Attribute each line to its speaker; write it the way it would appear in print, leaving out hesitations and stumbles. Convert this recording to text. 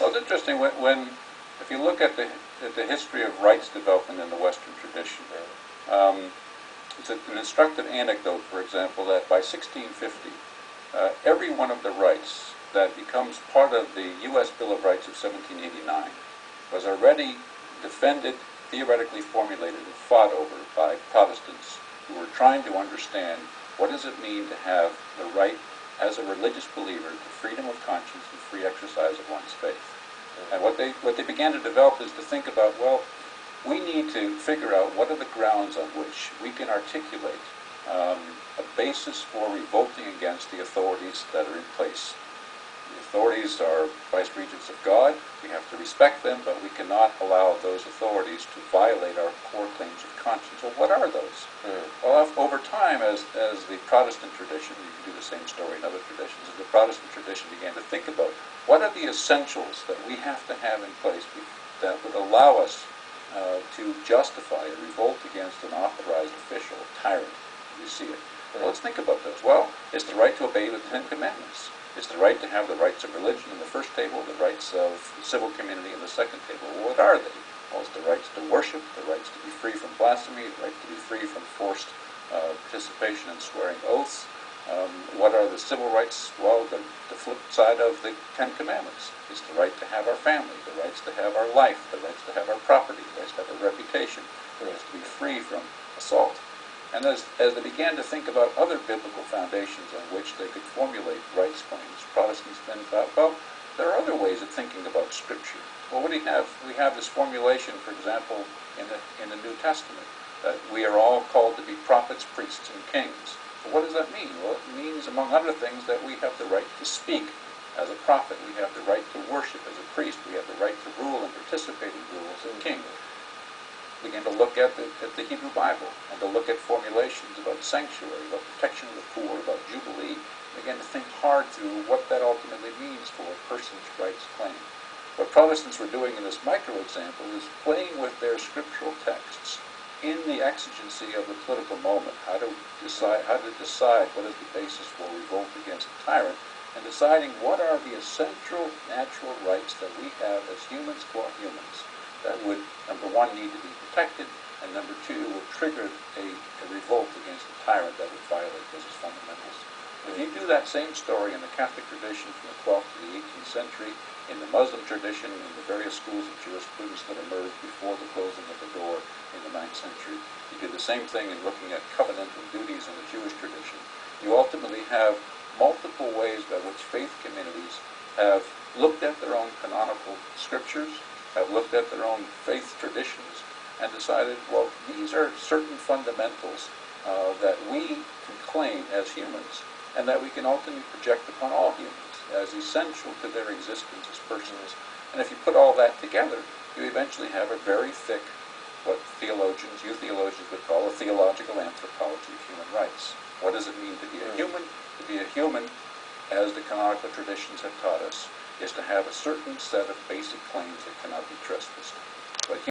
Speaker 1: Well, it's interesting if you look at the history of rights development in the Western tradition. It's an instructive anecdote, for example, that by 1650, every one of the rights that becomes part of the U.S. Bill of Rights of 1789 was already defended, theoretically formulated, and fought over by Protestants who were trying to understand what does it mean to have the right as a religious believer to freedom of conscience and free exercise of one's faith. And what they began to develop is to think about, well, we need to figure out what are the grounds on which we can articulate a basis for revolting against the authorities that are in place. The authorities are vice regents of God. We have to respect them, but we cannot allow those authorities to violate our core claims of conscience. Well, what are those? Well, over time, as the Protestant tradition, you can do the same story in other traditions, as the Protestant tradition began to think about what are the essentials that we have to have in place that would allow us to justify a revolt against an authorized official, a tyrant, as we see it. Well, let's think about those. Well, it's the right to obey the Ten Commandments. It's the right to have the rights of religion in the first table, the rights of the civil community in the second table. Well, what are they? Well, it's the rights to worship, the rights to be free from blasphemy, the right to be free from forced participation in swearing oaths. What are the civil rights? Well, the flip side of the Ten Commandments. It's the right to have our family, the rights to have our life, the rights to have our property, the rights to have our reputation, the rights to be free from assault. And as they began to think about other biblical foundations on which they could formulate rights claims, Protestants then thought, well, there are other ways of thinking about Scripture. Well, what do we have? We have this formulation, for example, in the New Testament, that we are all called to be prophets, priests, and kings. Well, what does that mean? Well, it means, among other things, that we have the right to speak as a prophet. We have the right to worship as a priest. We have the right to rule and participate in rule as a king. Begin to look at the Hebrew Bible and to look at formulations about sanctuary, about protection of the poor, about jubilee. Begin to think hard through what that ultimately means for a person's rights claim. What Protestants were doing in this micro example is playing with their scriptural texts in the exigency of the political moment. How to decide what is the basis for revolt against a tyrant, and deciding what are the essential natural rights that we have as humans, core humans, that would, number one, need to be protected, and number two, would trigger a revolt against a tyrant that would violate those fundamentals. If you do that same story in the Catholic tradition from the 12th to the 18th century, in the Muslim tradition, in the various schools of jurisprudence that emerged before the closing of the door in the 9th century, you do the same thing in looking at covenantal duties in the Jewish tradition. You ultimately have multiple ways by which faith communities have looked at their own canonical scriptures, have looked at their own faith traditions, and decided, well, these are certain fundamentals that we can claim as humans, and that we can ultimately project upon all humans as essential to their existence as persons. And if you put all that together, you eventually have a very thick, what you theologians would call a theological anthropology of human rights. What does it mean to be a human? To be a human, as the canonical traditions have taught us, is to have a certain set of basic claims that cannot be trespassed. But